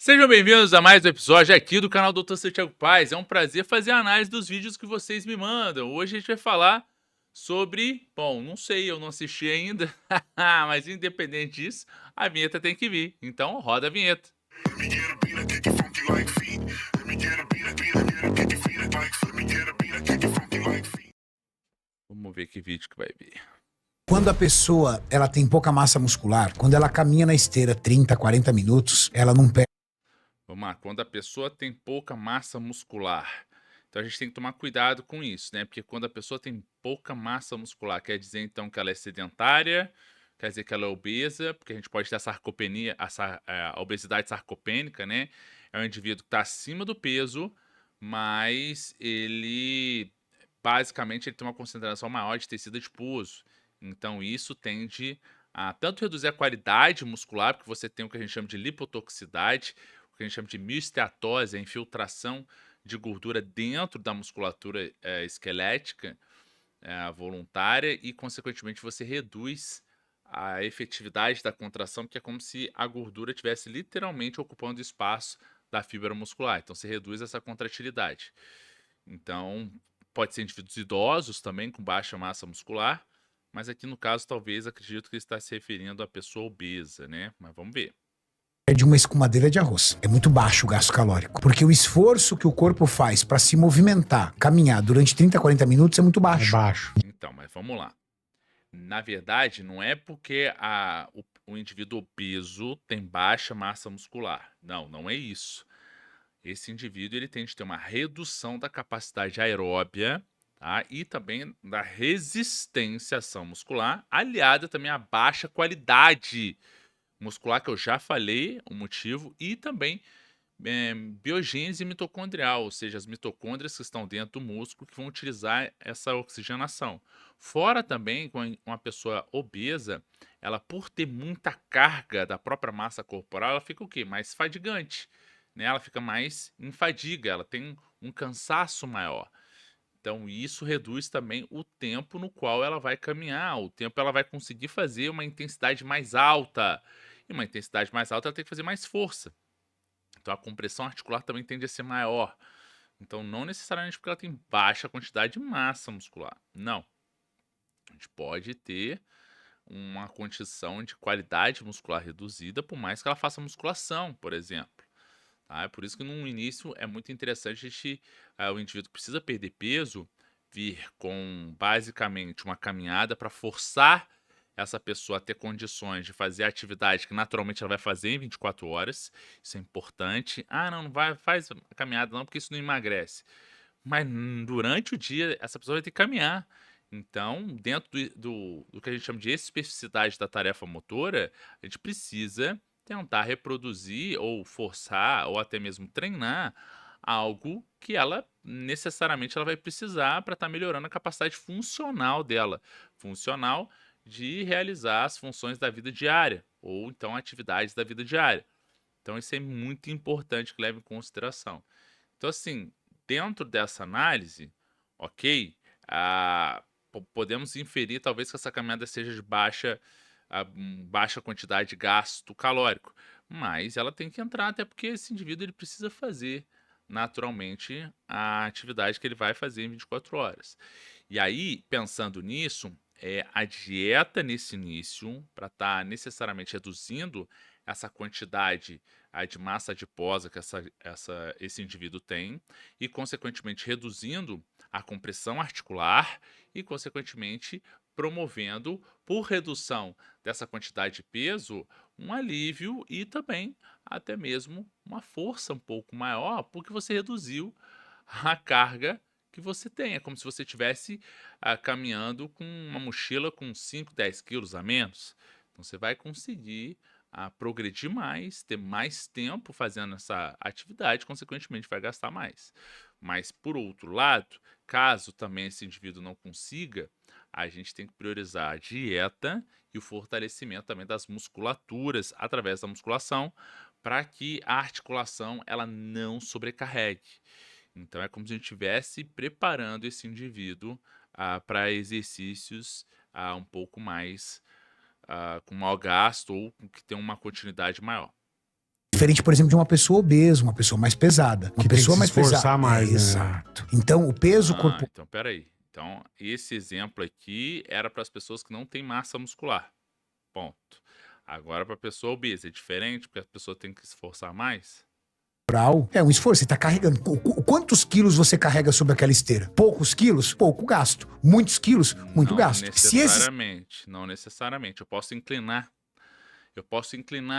Sejam bem-vindos a mais um episódio aqui do canal Dr. Santiago Paz. É um prazer fazer a análise dos vídeos que vocês me mandam. Hoje a gente vai falar sobre... Bom, não sei, eu não assisti ainda. Mas independente disso, a vinheta tem que vir. Então, roda a vinheta. Vamos ver que vídeo que vai vir. Quando a pessoa ela tem pouca massa muscular, quando ela caminha na esteira 30, 40 minutos, ela não perde. Vamos lá, quando a pessoa tem pouca massa muscular. Então a gente tem que tomar cuidado com isso, né? Porque quando a pessoa tem pouca massa muscular, quer dizer então que ela é sedentária, quer dizer que ela é obesa, porque a gente pode ter a sarcopenia, a obesidade sarcopênica, né? É um indivíduo que está acima do peso, mas ele basicamente ele tem uma concentração maior de tecido adiposo. Então isso tende a tanto reduzir a qualidade muscular, porque você tem o que a gente chama de lipotoxicidade, o que a gente chama de miosteatose, a infiltração de gordura dentro da musculatura esquelética voluntária e, consequentemente, você reduz a efetividade da contração, que é como se a gordura estivesse literalmente ocupando espaço da fibra muscular. Então, você reduz essa contratilidade. Então, pode ser indivíduos idosos também, com baixa massa muscular, mas aqui no caso, talvez, acredito que ele está se referindo à pessoa obesa, né? Mas vamos ver. De uma escumadeira de arroz. É muito baixo o gasto calórico, porque o esforço que o corpo faz para se movimentar, caminhar durante 30, 40 minutos é muito baixo. Então, mas vamos lá. Na verdade, não é porque o indivíduo obeso tem baixa massa muscular. Não, não é isso. Esse indivíduo ele tende a ter uma redução da capacidade aeróbia, tá? E também da resistência à ação muscular, aliada também à baixa qualidade muscular, que eu já falei o motivo, e também biogênese mitocondrial, ou seja, as mitocôndrias que estão dentro do músculo que vão utilizar essa oxigenação. Fora também, com uma pessoa obesa, ela por ter muita carga da própria massa corporal, ela fica o quê? Mais fadigante, né? Ela fica mais em fadiga, ela tem um cansaço maior. Então, isso reduz também o tempo no qual ela vai caminhar, o tempo ela vai conseguir fazer uma intensidade mais alta. E uma intensidade mais alta, ela tem que fazer mais força. Então a compressão articular também tende a ser maior. Então não necessariamente porque ela tem baixa quantidade de massa muscular. Não. A gente pode ter uma condição de qualidade muscular reduzida, por mais que ela faça musculação, por exemplo. Tá? É por isso que no início é muito interessante o indivíduo que precisa perder peso vir com basicamente uma caminhada para forçar essa pessoa a ter condições de fazer a atividade que naturalmente ela vai fazer em 24 horas. Isso é importante. Ah, não, não vai, faz a caminhada não, porque isso não emagrece. Mas durante o dia, essa pessoa vai ter que caminhar. Então, dentro do que a gente chama de especificidade da tarefa motora, a gente precisa tentar reproduzir ou forçar ou até mesmo treinar algo que ela necessariamente ela vai precisar para estar melhorando a capacidade funcional dela, funcional de realizar as funções da vida diária ou então atividades da vida diária. Então isso é muito importante que leve em consideração. Então assim, dentro dessa análise, ok, podemos inferir talvez que essa caminhada seja de baixa quantidade de gasto calórico, mas ela tem que entrar até porque esse indivíduo ele precisa fazer naturalmente a atividade que ele vai fazer em 24 horas. E aí, pensando nisso, a dieta nesse início, para estar necessariamente reduzindo essa quantidade de massa adiposa que esse indivíduo tem, e, consequentemente, reduzindo a compressão articular e, consequentemente, promovendo, por redução dessa quantidade de peso, um alívio e também até mesmo uma força um pouco maior, porque você reduziu a carga que você tem. É como se você estivesse caminhando com uma mochila com 5, 10 quilos a menos. Então você vai conseguir progredir mais, ter mais tempo fazendo essa atividade, consequentemente vai gastar mais. Mas, por outro lado, caso também esse indivíduo não consiga, a gente tem que priorizar a dieta e o fortalecimento também das musculaturas através da musculação, para que a articulação ela não sobrecarregue. Então é como se a gente estivesse preparando esse indivíduo para exercícios um pouco mais com maior gasto ou que tenham uma continuidade maior. Diferente, por exemplo, de uma pessoa obesa, uma pessoa mais pesada. Uma Que tem que pessoa se mais esforçar pesada. mais, né? Exato. Então, o peso corporal. Então peraí. Então, esse exemplo aqui era para as pessoas que não têm massa muscular. Ponto. Agora, para a pessoa obesa, é diferente, porque a pessoa tem que se esforçar mais? É um esforço, você tá carregando. Quantos quilos você carrega sobre aquela esteira? Poucos quilos? Pouco gasto. Muitos quilos? Muito Não gasto. Se esses... necessariamente, não necessariamente. Eu posso inclinar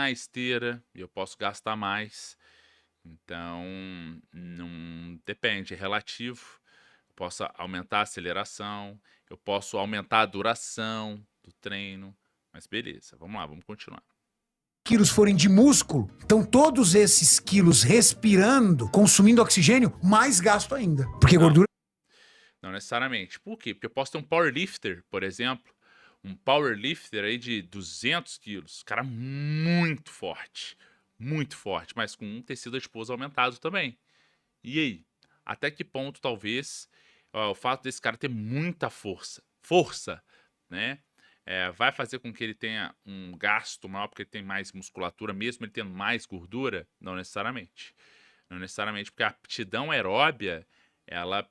a esteira e eu posso gastar mais. Então, não depende, é relativo. Eu posso aumentar a aceleração, eu posso aumentar a duração do treino. Mas beleza, vamos lá, vamos continuar. quilos forem de músculo, então todos esses quilos respirando, consumindo oxigênio, mais gasto ainda. Porque Não. gordura... Não necessariamente. Por quê? Porque eu posso ter um powerlifter, por exemplo, um powerlifter aí de 200 quilos, cara muito forte, mas com um tecido adiposo aumentado também. E aí? Até que ponto, talvez, o fato desse cara ter muita força, né? Vai fazer com que ele tenha um gasto maior, porque ele tem mais musculatura, mesmo ele tendo mais gordura? Não necessariamente. Não necessariamente, porque a aptidão aeróbia, ela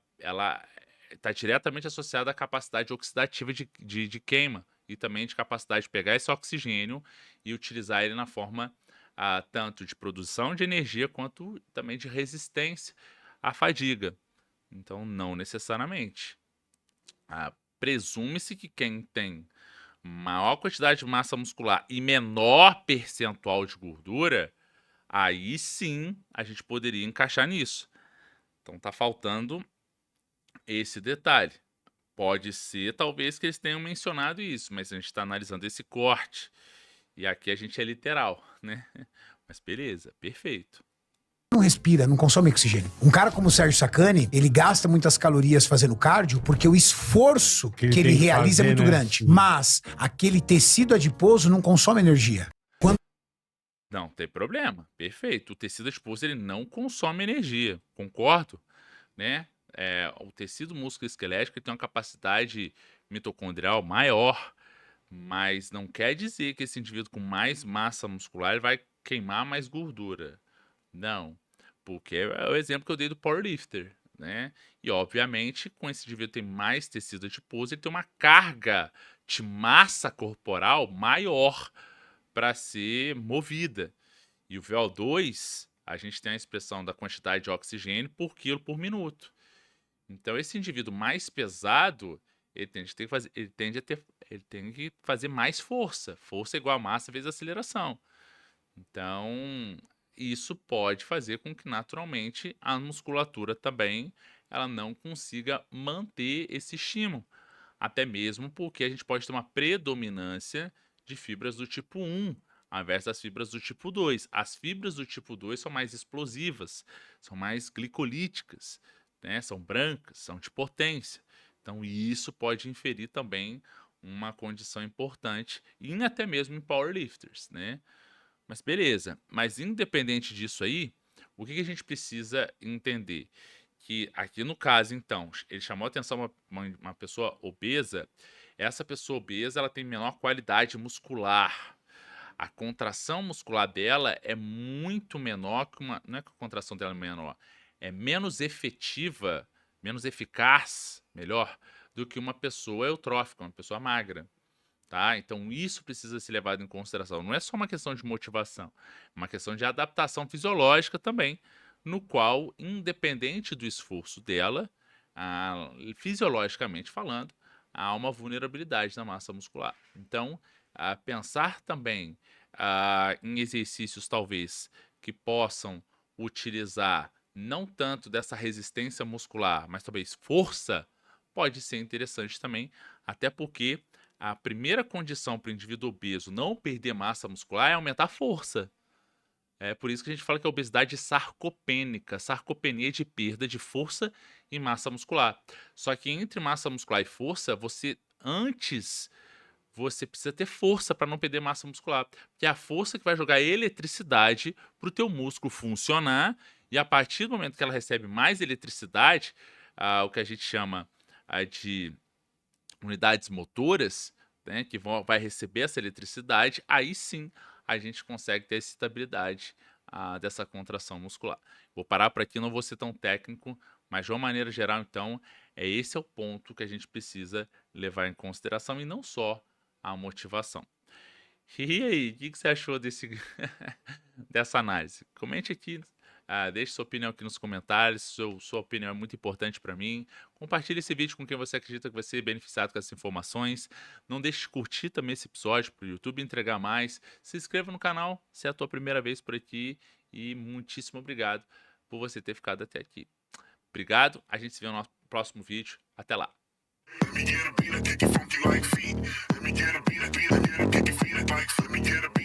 está diretamente associada à capacidade oxidativa de queima e também de capacidade de pegar esse oxigênio e utilizar ele na forma tanto de produção de energia quanto também de resistência à fadiga. Então, não necessariamente. Presume-se que quem tem maior quantidade de massa muscular e menor percentual de gordura, aí sim a gente poderia encaixar nisso. Então tá faltando esse detalhe. Pode ser, talvez, que eles tenham mencionado isso, mas a gente está analisando esse corte. E aqui a gente é literal, né? Mas beleza, perfeito. não respira, não consome oxigênio. Um cara como o Sérgio Sacani, ele gasta muitas calorias fazendo cardio porque o esforço que ele tem que realiza fazer, é muito né? grande. Mas aquele tecido adiposo não consome energia. Não tem problema, perfeito. O tecido adiposo ele não consome energia, concordo, né? O tecido musculoesquelético ele tem uma capacidade mitocondrial maior, mas não quer dizer que esse indivíduo com mais massa muscular ele vai queimar mais gordura. Não, porque é o exemplo que eu dei do powerlifter, né? E obviamente, com esse indivíduo tem mais tecido adiposo, ele tem uma carga de massa corporal maior para ser movida. E o VO2, a gente tem a expressão da quantidade de oxigênio por quilo por minuto. Então, esse indivíduo mais pesado, ele tem que fazer mais força. Força igual a massa vezes aceleração. Então, isso pode fazer com que, naturalmente, a musculatura também ela não consiga manter esse estímulo. Até mesmo porque a gente pode ter uma predominância de fibras do tipo 1, ao invés das fibras do tipo 2. As fibras do tipo 2 são mais explosivas, são mais glicolíticas, né? São brancas, são de potência. Então, isso pode inferir também uma condição importante, e até mesmo em powerlifters, né? Mas beleza, mas independente disso aí, o que a gente precisa entender? Que aqui no caso, então, ele chamou a atenção uma pessoa obesa, essa pessoa obesa ela tem menor qualidade muscular. A contração muscular dela é muito menor que uma. Não é que a contração dela é menor, é menos efetiva, menos eficaz, melhor, do que uma pessoa eutrófica, uma pessoa magra. Tá? Então isso precisa ser levado em consideração. Não é só uma questão de motivação, é uma questão de adaptação fisiológica também, no qual, independente do esforço dela, fisiologicamente falando, há uma vulnerabilidade na massa muscular. Então, pensar também em exercícios talvez que possam utilizar não tanto dessa resistência muscular, mas talvez força, pode ser interessante também, até porque a primeira condição para o indivíduo obeso não perder massa muscular é aumentar a força. É por isso que a gente fala que a obesidade é sarcopênica. Sarcopenia é de perda de força e massa muscular. Só que entre massa muscular e força, você precisa ter força para não perder massa muscular. Que é a força que vai jogar eletricidade para o teu músculo funcionar. E a partir do momento que ela recebe mais eletricidade, o que a gente chama de unidades motoras, né, vai receber essa eletricidade, aí sim a gente consegue ter essa estabilidade dessa contração muscular. Vou parar por aqui, não vou ser tão técnico, mas de uma maneira geral, então, esse é o ponto que a gente precisa levar em consideração e não só a motivação. E aí, o que você achou dessa análise? Comente aqui, deixe sua opinião aqui nos comentários, sua opinião é muito importante para mim. Compartilhe esse vídeo com quem você acredita que vai ser beneficiado com essas informações. Não deixe de curtir também esse episódio para o YouTube entregar mais. Se inscreva no canal se é a tua primeira vez por aqui. E muitíssimo obrigado por você ter ficado até aqui. Obrigado, a gente se vê no nosso próximo vídeo. Até lá. Let me get a beat, I kick it funky like feet. Let me get a beat, I kick it funky like feet. Let me get a beat.